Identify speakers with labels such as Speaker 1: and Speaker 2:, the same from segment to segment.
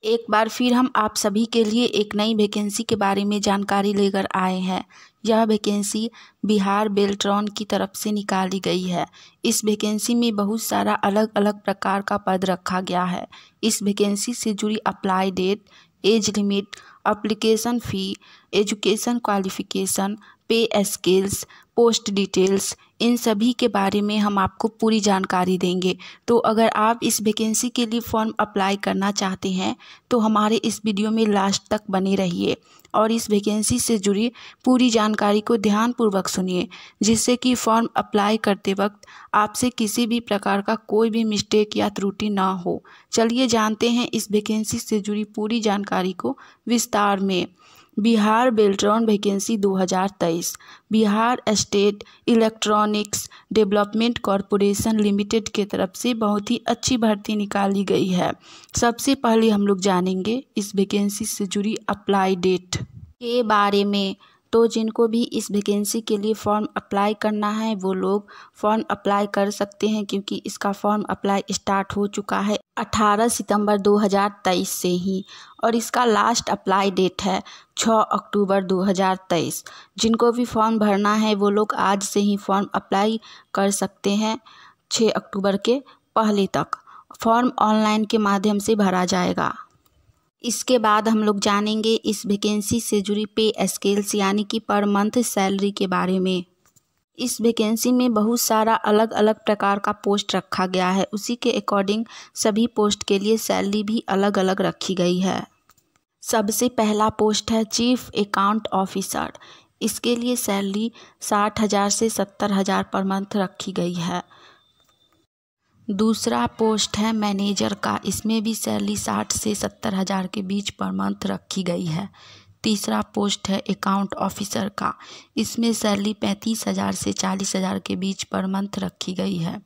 Speaker 1: एक बार फिर हम आप सभी के लिए एक नई वैकेंसी के बारे में जानकारी लेकर आए हैं। यह वैकेंसी बिहार बेल्ट्रॉन की तरफ से निकाली गई है। इस वैकेंसी में बहुत सारा अलग अलग प्रकार का पद रखा गया है। इस वैकेंसी से जुड़ी apply date, age limit, application fee, education qualification, pay scales, post details, इन सभी के बारे में हम आपको पूरी जानकारी देंगे। तो अगर आप इस वैकेंसी के लिए फॉर्म अप्लाई करना चाहते हैं तो हमारे इस वीडियो में लास्ट तक बने रहिए और इस वैकेंसी से जुड़ी पूरी जानकारी को ध्यानपूर्वक सुनिए, जिससे कि फॉर्म अप्लाई करते वक्त आपसे किसी भी प्रकार का कोई भी मिस्टेक या त्रुटि ना हो। चलिए जानते हैं इस वैकेंसी से जुड़ी पूरी जानकारी को विस्तार में। Bihar Beltron vacancy 2023 Bihar state electronics development corporation limited के तरफ से बहुत ही अच्छी भर्ती निकाली गई है। सबसे पहले हम लोग जानेंगे इस वैकेंसी से जुड़ी अप्लाई डेट के बारे में। तो जिनको भी इस वैकेंसी के लिए फॉर्म अप्लाई करना है वो लोग फॉर्म अप्लाई कर सकते हैं, क्योंकि इसका फॉर्म अप्लाई स्टार्ट हो चुका है 18 सितंबर 2023 से ही, और इसका लास्ट अप्लाई डेट है 6 अक्टूबर 2023। जिनको भी फॉर्म भरना है वो लोग आज से ही फॉर्म अप्लाई कर सकते हैं। 6 अक्टूबर के पहले तक फॉर्म ऑनलाइन के माध्यम से भरा जाएगा। इसके बाद हम लोग जानेंगे इस वैकेंसी से जुड़ी पे स्केल्स यानी कि पर मंथ सैलरी के बारे में। इस वैकेंसी में बहुत सारा अलग अलग प्रकार का पोस्ट रखा गया है, उसी के अकॉर्डिंग सभी पोस्ट के लिए सैलरी भी अलग अलग रखी गई है। सबसे पहला पोस्ट है चीफ अकाउंट ऑफिसर। इसके लिए सैलरी 60,000 से 70,000 पर मंथ रखी गई है। दूसरा पोस्ट है मैनेजर का। इसमें भी सैलरी 60 से 70,000 के बीच पर मंथ रखी गई है। तीसरा पोस्ट है अकाउंट ऑफिसर का। इसमें सैलरी 35,000 से 40,000 के बीच पर मंथ रखी गई है।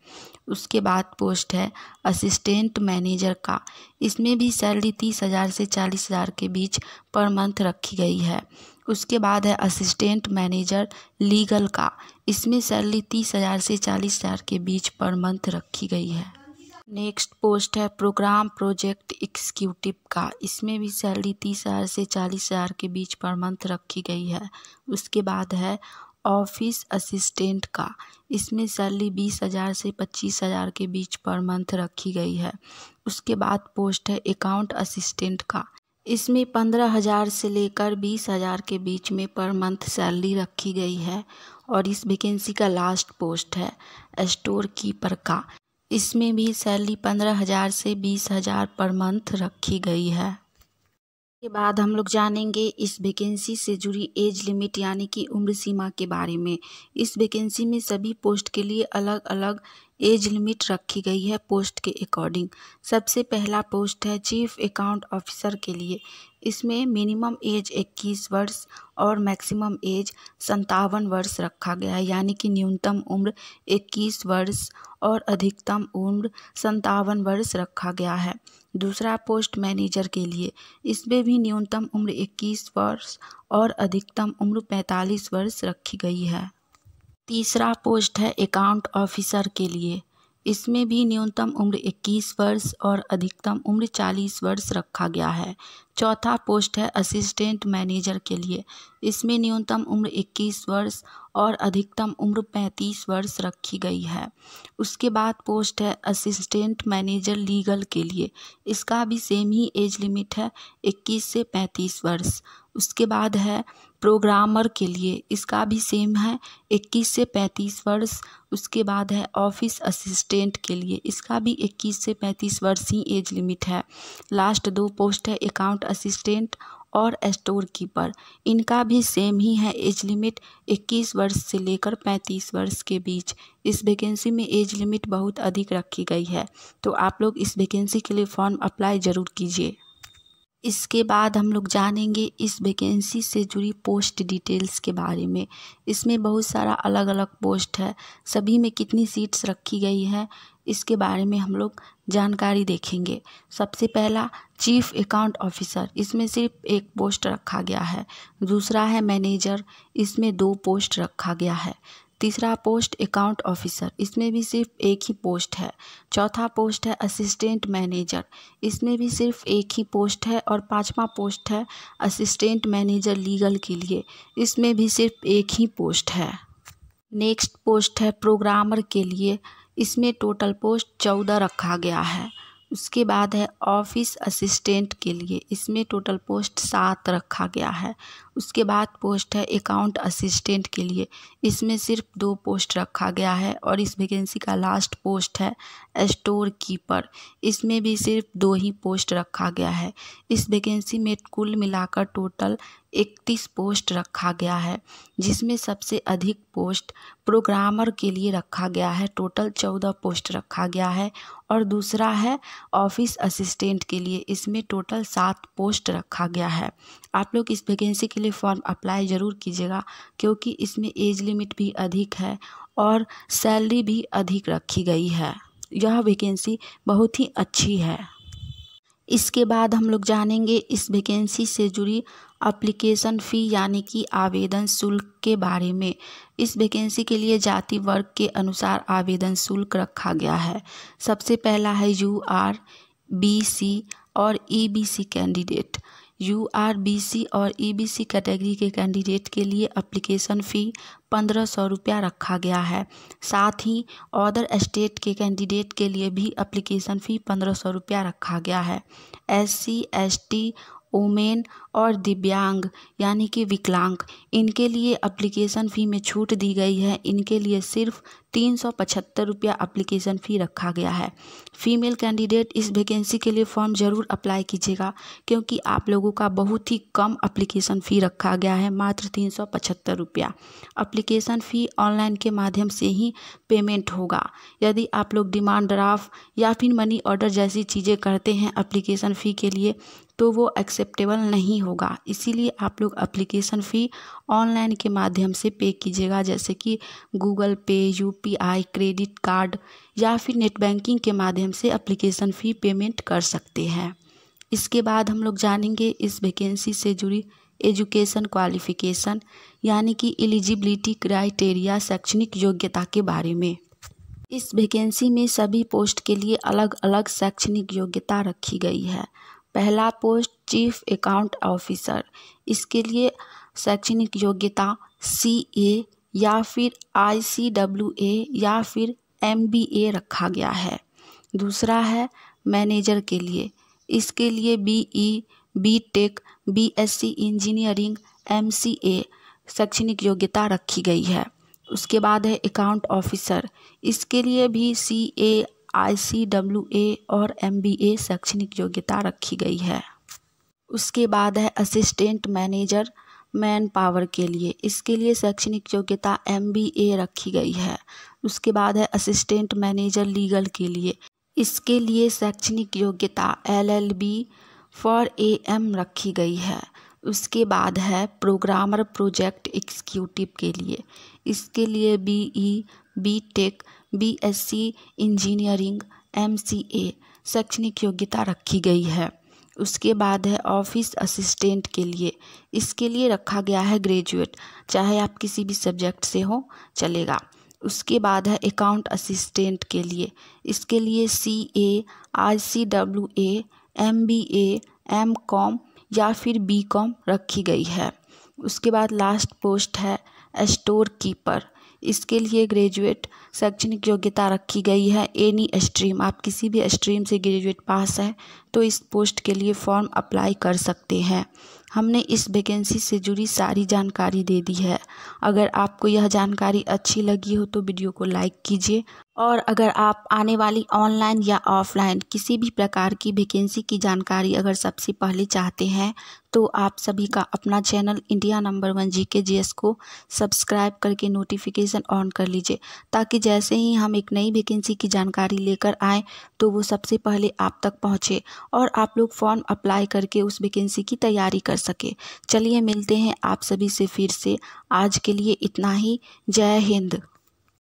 Speaker 1: उसके बाद पोस्ट है असिस्टेंट मैनेजर का। इसमें भी सैलरी 30,000 से 40,000 के बीच पर मंथ रखी गई है। उसके बाद है असिस्टेंट मैनेजर लीगल का। इसमें सैलरी 30,000 से 40,000 के बीच पर मंथ रखी गई है। नेक्स्ट पोस्ट है प्रोग्राम प्रोजेक्ट एग्जीक्यूटिव का। इसमें भी सैलरी 30,000 से 40,000 के बीच पर मंथ रखी गई है। उसके बाद है ऑफिस असिस्टेंट का। इसमें सैलरी 20,000 से 25,000 के बीच पर मंथ रखी गई है। उसके बाद पोस्ट है अकाउंट असिस्टेंट का। इसमें 15,000 से लेकर 20,000 के बीच में पर मंथ सैलरी रखी गई है। और इस वैकेंसी का लास्ट पोस्ट है स्टोर कीपर का। इसमें भी सैलरी 15,000 से 20,000 पर मंथ रखी गई है। के बाद हम लोग जानेंगे इस वैकेंसी से जुड़ी एज लिमिट यानी कि उम्र सीमा के बारे में। इस वैकेंसी में सभी पोस्ट के लिए अलग अलग एज लिमिट रखी गई है पोस्ट के अकॉर्डिंग। सबसे पहला पोस्ट है चीफ अकाउंट ऑफिसर के लिए। इसमें मिनिमम एज 21 वर्ष और मैक्सिमम एज 57 वर्ष रखा गया है, यानी कि न्यूनतम उम्र 21 वर्ष और अधिकतम उम्र 57 वर्ष रखा गया है। दूसरा पोस्ट मैनेजर के लिए। इसमें भी न्यूनतम उम्र 21 वर्ष और अधिकतम उम्र 45 वर्ष रखी गई है। तीसरा पोस्ट है अकाउंट ऑफिसर के लिए। इसमें भी न्यूनतम उम्र 21 वर्ष और अधिकतम उम्र 40 वर्ष रखा गया है। चौथा पोस्ट है असिस्टेंट मैनेजर के लिए। इसमें न्यूनतम उम्र 21 वर्ष और अधिकतम उम्र 35 वर्ष रखी गई है। उसके बाद पोस्ट है असिस्टेंट मैनेजर लीगल के लिए। इसका भी सेम ही एज लिमिट है 21 से 35 वर्ष। उसके बाद है प्रोग्रामर के लिए। इसका भी सेम है 21 से 35 वर्ष। उसके बाद है ऑफिस असिस्टेंट के लिए। इसका भी 21 से 35 वर्ष ही एज लिमिट है। लास्ट दो पोस्ट है अकाउंट असिस्टेंट और स्टोर कीपर। इनका भी सेम ही है एज लिमिट 21 वर्ष से लेकर 35 वर्ष के बीच। इस वैकेंसी में एज लिमिट बहुत अधिक रखी गई है, तो आप लोग इस वैकेंसी के लिए फॉर्म अप्लाई ज़रूर कीजिए। इसके बाद हम लोग जानेंगे इस वैकेंसी से जुड़ी पोस्ट डिटेल्स के बारे में। इसमें बहुत सारा अलग अलग पोस्ट है। सभी में कितनी सीट्स रखी गई है इसके बारे में हम लोग जानकारी देखेंगे। सबसे पहला चीफ अकाउंट ऑफिसर। इसमें सिर्फ एक पोस्ट रखा गया है। दूसरा है मैनेजर। इसमें 2 पोस्ट रखा गया है। तीसरा पोस्ट अकाउंट ऑफिसर, इसमें भी सिर्फ एक ही पोस्ट है। चौथा पोस्ट है असिस्टेंट मैनेजर, इसमें भी सिर्फ एक ही पोस्ट है। और पांचवा पोस्ट है असिस्टेंट मैनेजर लीगल के लिए, इसमें भी सिर्फ एक ही पोस्ट है। नेक्स्ट पोस्ट है प्रोग्रामर के लिए, इसमें टोटल पोस्ट 14 रखा गया है। उसके बाद है ऑफिस असिस्टेंट के लिए, इसमें टोटल पोस्ट 7 रखा गया है। उसके बाद पोस्ट है अकाउंट असिस्टेंट के लिए, इसमें सिर्फ 2 पोस्ट रखा गया है। और इस वैकेंसी का लास्ट पोस्ट है स्टोर कीपर, इसमें भी सिर्फ 2 ही पोस्ट रखा गया है। इस वैकेंसी में कुल मिलाकर टोटल 31 पोस्ट रखा गया है, जिसमें सबसे अधिक पोस्ट प्रोग्रामर के लिए रखा गया है, टोटल 14 पोस्ट रखा गया है। और दूसरा है ऑफिस असिस्टेंट के लिए, इसमें टोटल 7 पोस्ट रखा गया है। आप लोग इस वैकेंसी के लिए फॉर्म अप्लाई ज़रूर कीजिएगा, क्योंकि इसमें एज लिमिट भी अधिक है और सैलरी भी अधिक रखी गई है। यह वैकेंसी बहुत ही अच्छी है। इसके बाद हम लोग जानेंगे इस वैकेंसी से जुड़ी एप्लीकेशन फ़ी यानी कि आवेदन शुल्क के बारे में। इस वैकेंसी के लिए जाति वर्ग के अनुसार आवेदन शुल्क रखा गया है। सबसे पहला है URBC और EBC कैंडिडेट। URBC और EBC कैटेगरी के कैंडिडेट के लिए एप्लीकेशन फ़ी 1500 रुपया रखा गया है। साथ ही अदर स्टेट के कैंडिडेट के लिए भी एप्लीकेशन फ़ी 1500 रुपया रखा गया है। SC ST वुमेन और दिव्यांग यानी कि विकलांग, इनके लिए एप्लीकेशन फ़ी में छूट दी गई है। इनके लिए सिर्फ 375 रुपया एप्लीकेशन फ़ी रखा गया है। फीमेल कैंडिडेट इस वैकेंसी के लिए फॉर्म ज़रूर अप्लाई कीजिएगा, क्योंकि आप लोगों का बहुत ही कम एप्लीकेशन फ़ी रखा गया है, मात्र 375 रुपया। एप्लीकेशन फ़ी ऑनलाइन के माध्यम से ही पेमेंट होगा। यदि आप लोग डिमांड ड्राफ्ट या फिर मनी ऑर्डर जैसी चीज़ें करते हैं एप्लीकेशन फ़ी के लिए, तो वो एक्सेप्टेबल नहीं होगा। इसीलिए आप लोग एप्लीकेशन फ़ी ऑनलाइन के माध्यम से पे कीजिएगा, जैसे कि गूगल पे, UPI, क्रेडिट कार्ड या फिर नेट बैंकिंग के माध्यम से एप्लीकेशन फ़ी पेमेंट कर सकते हैं। इसके बाद हम लोग जानेंगे इस वैकेंसी से जुड़ी एजुकेशन क्वालिफ़िकेशन यानी कि एलिजिबिलिटी क्राइटेरिया, शैक्षणिक योग्यता के बारे में। इस वैकेंसी में सभी पोस्ट के लिए अलग अलग शैक्षणिक योग्यता रखी गई है। पहला पोस्ट चीफ अकाउंट ऑफिसर, इसके लिए शैक्षणिक योग्यता CA या फिर ICWA या फिर MBA रखा गया है। दूसरा है मैनेजर के लिए, इसके लिए BE, BTech, BSc engineering, MCA शैक्षणिक योग्यता रखी गई है। उसके बाद है अकाउंट ऑफिसर, इसके लिए भी CA, ICWA और MBA शैक्षणिक योग्यता रखी गई है। उसके बाद है असिस्टेंट मैनेजर मैन पावर के लिए, इसके लिए शैक्षणिक योग्यता MBA रखी गई है। उसके बाद है असिस्टेंट मैनेजर लीगल के लिए, इसके लिए शैक्षणिक योग्यता LLB फॉर AM रखी गई है। उसके बाद है प्रोग्रामर प्रोजेक्ट एग्जीक्यूटिव के लिए, इसके लिए BE, BTech, BSc engineering, MCA शैक्षणिक योग्यता रखी गई है। उसके बाद है ऑफिस असिस्टेंट के लिए, इसके लिए रखा गया है ग्रेजुएट, चाहे आप किसी भी सब्जेक्ट से हो चलेगा। उसके बाद है अकाउंट असिस्टेंट के लिए, इसके लिए CA, ICWA, MBA, MCOM या फिर BCom रखी गई है। उसके बाद लास्ट पोस्ट है स्टोर कीपर, इसके लिए ग्रेजुएट शैक्षणिक योग्यता रखी गई है। एनी स्ट्रीम, आप किसी भी स्ट्रीम से ग्रेजुएट पास है तो इस पोस्ट के लिए फॉर्म अप्लाई कर सकते हैं। हमने इस वैकेंसी से जुड़ी सारी जानकारी दे दी है। अगर आपको यह जानकारी अच्छी लगी हो तो वीडियो को लाइक कीजिए, और अगर आप आने वाली ऑनलाइन या ऑफलाइन किसी भी प्रकार की वैकेंसी की जानकारी अगर सबसे पहले चाहते हैं तो आप सभी का अपना channel India number 1 GK GS को सब्सक्राइब करके नोटिफिकेशन ऑन कर लीजिए, ताकि जैसे ही हम एक नई वैकेंसी की जानकारी लेकर आएँ तो वो सबसे पहले आप तक पहुँचे और आप लोग फॉर्म अप्लाई करके उस वैकेंसी की तैयारी कर सके। चलिए मिलते हैं आप सभी से फिर से। आज के लिए इतना ही। जय हिंद।